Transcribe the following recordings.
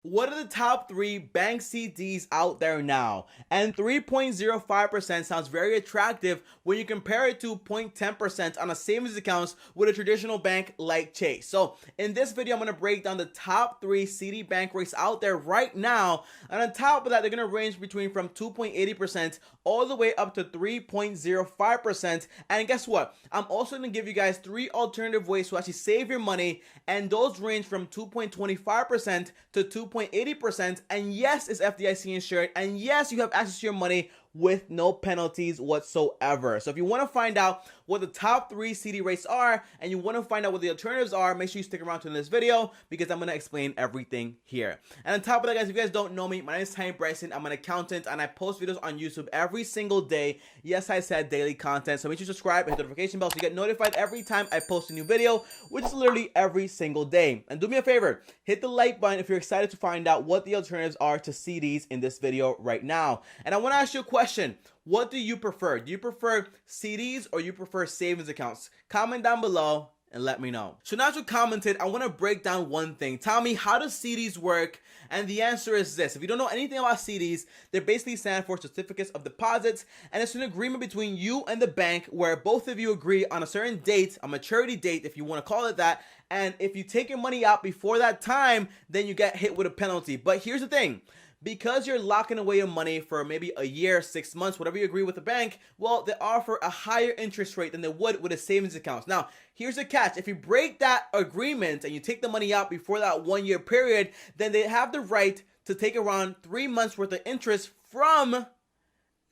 What are the top 3 bank CDs out there now? And 3.05% sounds very attractive when you compare it to 0.10% on a savings account with a traditional bank like Chase. So in this video, I'm going to break down the top 3 CD bank rates out there right now. And on top of that, they're going to range between from 2.80% all the way up to 3.05%. And guess what? I'm also going to give you guys 3 alternative ways to actually save your money. And those range from 2.25% to 2.80%, and yes, it's FDIC insured, and yes, you have access to your money with no penalties whatsoever. So if you want to find out what the top 3 CD rates are and you want to find out what the alternatives are, make sure you stick around to this video because I'm going to explain everything here. And on top of that, guys, if you guys don't know me, my name is TommyBryson. I'm an accountant and I post videos on YouTube every single day. Yes, I said daily content. So make sure you subscribe and hit the notification bell so you get notified every time I post a new video, which is literally every single day. And do me a favor, hit the like button if you're excited to find out what the alternatives are to CDs in this video right now. And I want to ask you a question. What do you prefer? Do you prefer CDs or you prefer savings accounts? Comment down below and let me know. So now that you commented, I want to break down one thing. Tommy, how does CDs work? And the answer is this. If you don't know anything about CDs, they basically stand for certificates of deposits, and it's an agreement between you and the bank where both of you agree on a certain date, a maturity date if you want to call it that, and if you take your money out before that time, then you get hit with a penalty. But here's the thing. Because you're locking away your money for maybe a year, 6 months, whatever you agree with the bank, well, they offer a higher interest rate than they would with a savings account. Now, here's the catch. If you break that agreement and you take the money out before that 1 year period, then they have the right to take around 3 months worth of interest from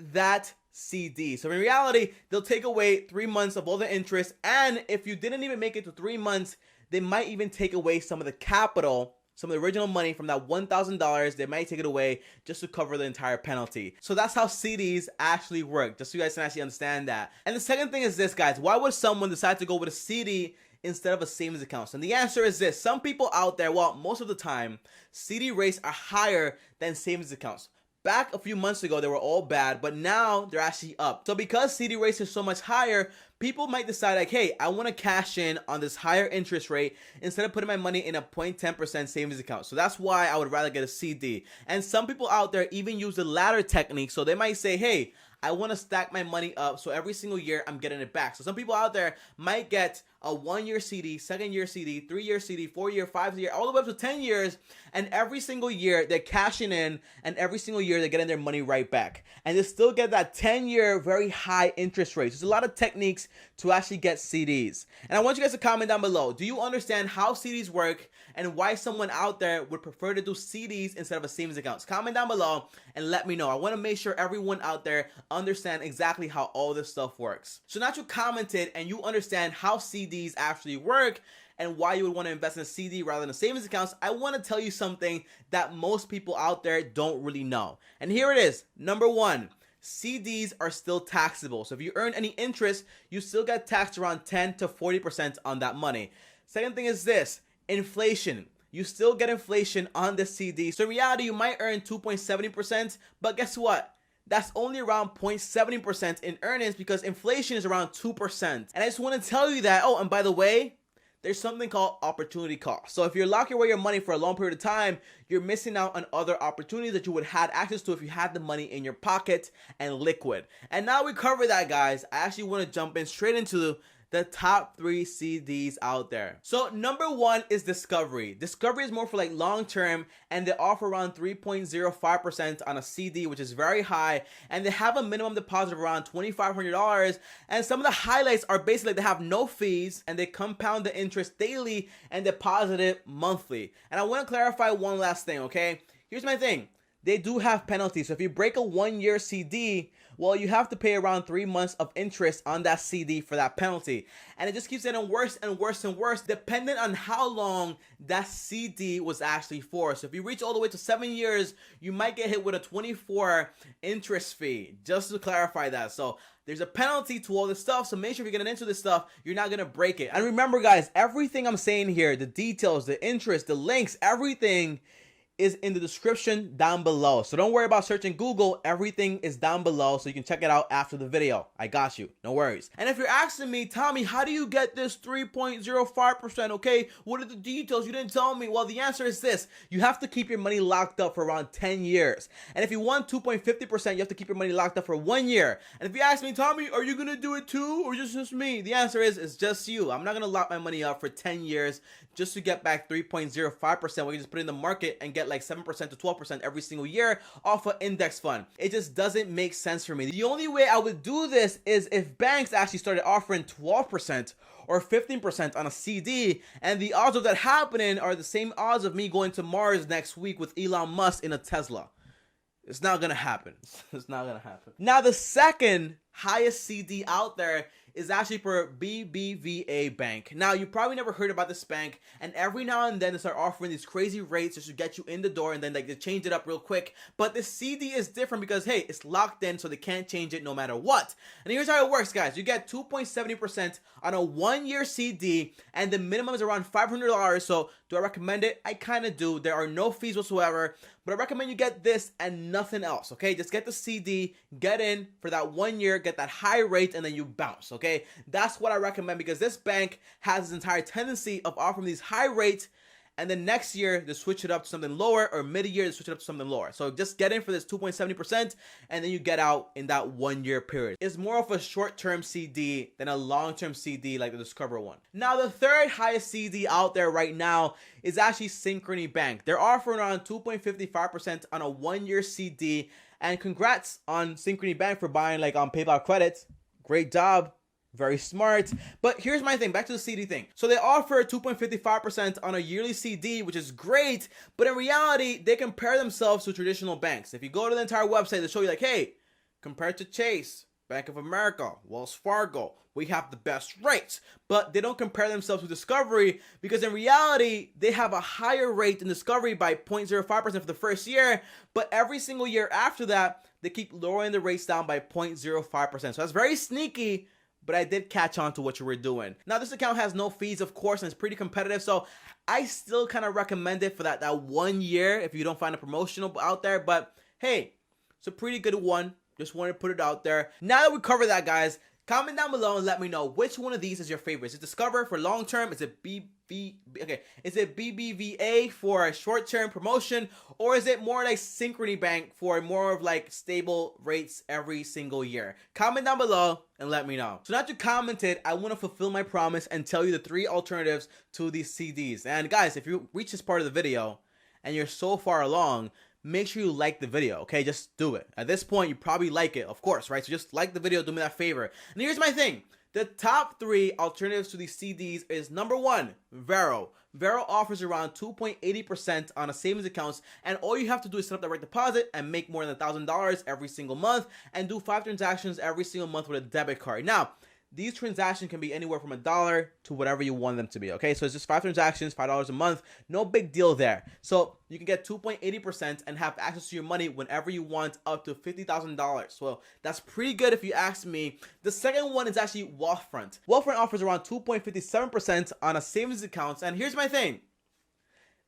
that CD. So in reality, they'll take away 3 months of all the interest. And if you didn't even make it to 3 months, they might even take away some of the capital, some of the original money from that $1,000. They might take it away just to cover the entire penalty. So that's how CDs actually work, just so you guys can actually understand that. And the second thing is this, guys. Why would someone decide to go with a CD instead of a savings account? And the answer is this. Some people out there, well, most of the time, CD rates are higher than savings accounts. Back a few months ago, they were all bad, but now they're actually up. So because CD rates are so much higher, people might decide like, hey, I want to cash in on this higher interest rate instead of putting my money in a 0.10% savings account. So that's why I would rather get a CD. And some people out there even use the ladder technique. So they might say, hey, I want to stack my money up so every single year I'm getting it back. So some people out there might get a 1 year CD, 2nd year CD, 3 year CD, 4 year, 5 year, all the way up to 10 years. And every single year they're cashing in, and every single year they're getting their money right back. And they still get that 10-year very high interest rate. There's a lot of techniques to actually get CDs. And I want you guys to comment down below. Do you understand how CDs work and why someone out there would prefer to do CDs instead of a savings account? Comment down below and let me know. I want to make sure everyone out there understand exactly how all this stuff works. So now that you commented and you understand how CDs actually work and why you would want to invest in a CD rather than a savings account, I want to tell you something that most people out there don't really know. And here it is. Number 1. CDs are still taxable. So if you earn any interest, you still get taxed around 10 to 40% on that money. Second thing is this, inflation. You still get inflation on the CD. So in reality, you might earn 2.70%, but guess what? That's only around 0.70% in earnings because inflation is around 2%. And I just want to tell you that, oh, and by the way, there's something called opportunity cost. So if you're locking away your money for a long period of time, you're missing out on other opportunities that you would have access to if you had the money in your pocket and liquid. And now we cover that, guys, I actually want to jump in straight into the top 3 CDs out there. So number 1 is Discovery. Discovery is more for like long term, and they offer around 3.05% on a CD, which is very high, and they have a minimum deposit of around $2,500. And some of the highlights are basically they have no fees and they compound the interest daily and deposit it monthly. And I want to clarify one last thing, okay? Here's my thing. They do have penalties. So if you break a 1 year CD, well, you have to pay around 3 months of interest on that CD for that penalty. And it just keeps getting worse and worse and worse depending on how long that CD was actually for. So if you reach all the way to 7 years, you might get hit with a 24 interest fee, just to clarify that. So there's a penalty to all this stuff, so make sure if you're getting into this stuff, you're not going to break it. And remember, guys, everything I'm saying here, the details, the interest, the links, everything is in the description down below. So don't worry about searching Google. Everything is down below so you can check it out after the video. I got you. No worries. And if you're asking me, Tommy, how do you get this 3.05%? Okay, what are the details? You didn't tell me. Well, the answer is this. You have to keep your money locked up for around 10 years. And if you want 2.50%, you have to keep your money locked up for 1 year. And if you ask me, Tommy, are you going to do it too or just me? The answer is it's just you. I'm not going to lock my money up for 10 years just to get back 3.05%. We can just put it in the market and get like 7% to 12% every single year off an index fund. It just doesn't make sense for me. The only way I would do this is if banks actually started offering 12% or 15% on a CD, and the odds of that happening are the same odds of me going to Mars next week with Elon Musk in a Tesla. It's not gonna happen. It's not gonna happen. Now, the second highest CD out there is actually for BBVA Bank. Now, you probably never heard about this bank, and every now and then they start offering these crazy rates just to get you in the door, and then like they change it up real quick. But the CD is different because, hey, it's locked in, so they can't change it no matter what. And here's how it works, guys. You get 2.70% on a 1-year CD, and the minimum is around $500. So do I recommend it? I kind of do. There are no fees whatsoever, but I recommend you get this and nothing else, okay? Just get the CD, get in for that 1 year, get that high rate, and then you bounce, okay? That's what I recommend because this bank has this entire tendency of offering these high rates, and then next year they switch it up to something lower, or mid-year they switch it up to something lower. So just get in for this 2.70%, and then you get out in that 1 year period. It's more of a short-term CD than a long-term CD like the Discover one. Now, the third highest CD out there right now is actually Synchrony Bank. They're offering around 2.55% on a 1-year CD, and congrats on Synchrony Bank for buying like on PayPal credits. Great job. Very smart. But here's my thing, back to the CD thing. So they offer 2.55% on a yearly CD, which is great, but in reality, they compare themselves to traditional banks. If you go to the entire website, they show you like, hey, compared to Chase, Bank of America, Wells Fargo, we have the best rates. But they don't compare themselves with Discovery because in reality, they have a higher rate than Discovery by 0.05% for the first year, but every single year after that, they keep lowering the rates down by 0.05%. So that's very sneaky, but I did catch on to what you were doing. Now, this account has no fees, of course, and it's pretty competitive, so I still kind of recommend it for that 1 year if you don't find a promotional out there, but hey, it's a pretty good one. Just wanted to put it out there. Now that we covered that, guys, comment down below and let me know which one of these is your favorite. Is it Discover for long-term? Is it BBVA for a short-term promotion? Or is it more like Synchrony Bank for more of like stable rates every single year? Comment down below and let me know. So now that you commented, I want to fulfill my promise and tell you the 3 alternatives to these CDs. And guys, if you reach this part of the video and you're so far along, make sure you like the video, okay? Just do it. At this point, you probably like it, of course, right? So just like the video, do me that favor. And here's my thing. The top 3 alternatives to these CDs is number 1, Vero. Vero offers around 2.80% on a savings accounts, and all you have to do is set up direct deposit and make more than $1,000 every single month and do 5 transactions every single month with a debit card. Now, these transactions can be anywhere from $1 to whatever you want them to be, okay? So it's just 5 transactions, $5 a month, no big deal there. So you can get 2.80% and have access to your money whenever you want, up to $50,000. Well, that's pretty good if you ask me. The second one is actually Wealthfront. Wealthfront offers around 2.57% on a savings account, and here's my thing.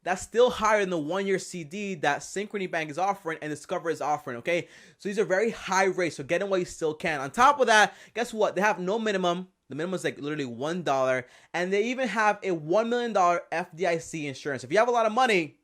That's still higher than the 1-year CD that Synchrony Bank is offering and Discover is offering, okay? So these are very high rates, so get in while you still can. On top of that, guess what? They have no minimum. The minimum is like literally $1, and they even have a $1 million FDIC insurance. If you have a lot of money,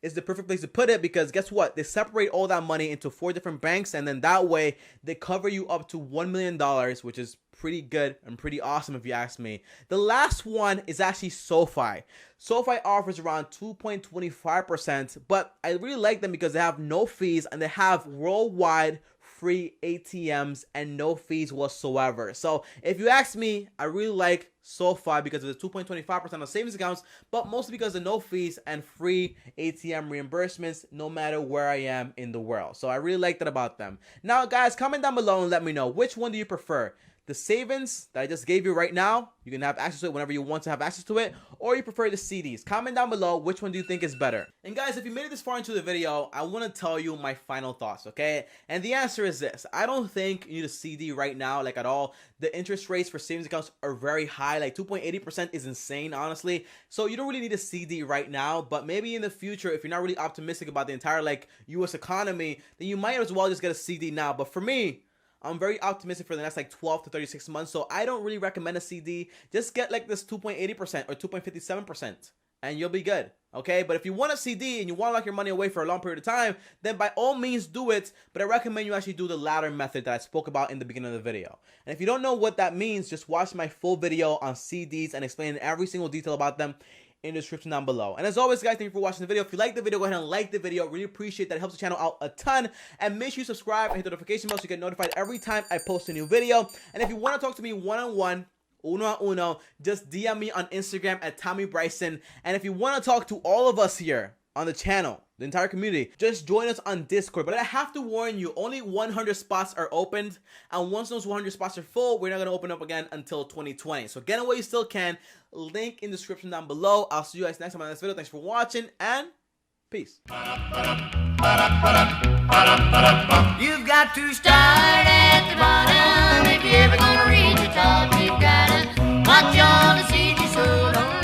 it's the perfect place to put it because guess what? They separate all that money into 4 different banks, and then that way they cover you up to $1 million, which is pretty good and pretty awesome if you ask me. The last one is actually SoFi. SoFi offers around 2.25%, but I really like them because they have no fees and they have worldwide free ATMs and no fees whatsoever. So if you ask me, I really like SoFi because of the 2.25% of savings accounts, but mostly because of no fees and free ATM reimbursements no matter where I am in the world. So I really like that about them. Now, guys, comment down below and let me know which one do you prefer. the savings that I just gave you right now, you can have access to it whenever you want to have access to it, or you prefer the CDs. Comment down below which one do you think is better. And guys, if you made it this far into the video, I want to tell you my final thoughts, okay? And the answer is this. I don't think you need a CD right now, like at all. The interest rates for savings accounts are very high, like 2.80% is insane, honestly. So you don't really need a CD right now, but maybe in the future, if you're not really optimistic about the entire like US economy, then you might as well just get a CD now. But for me, I'm very optimistic for the next like 12 to 36 months, so I don't really recommend a CD. Just get like this 2.80% or 2.57% and you'll be good, okay? But if you want a CD and you want to lock your money away for a long period of time, then by all means do it, but I recommend you actually do the latter method that I spoke about in the beginning of the video. And if you don't know what that means, just watch my full video on CDs and explain every single detail about them in the description down below. And as always, guys, thank you for watching the video. If you like the video, go ahead and like the video. Really appreciate that. It helps the channel out a ton. And make sure you subscribe and hit the notification bell so you get notified every time I post a new video. And if you want to talk to me one-on-one, uno a uno, just DM me on Instagram at TommyBryson. And if you want to talk to all of us here on the channel, the entire community, just join us on Discord. But I have to warn you, only 100 spots are opened, and once those 100 spots are full, we're not going to open up again until 2020. So get in while you still can. Link in the description down below. I'll see you guys next time on this video. Thanks for watching, and peace. You've got to start at the bottom if you're ever gonna reach the top. You've gotta watch all the CDs, so don't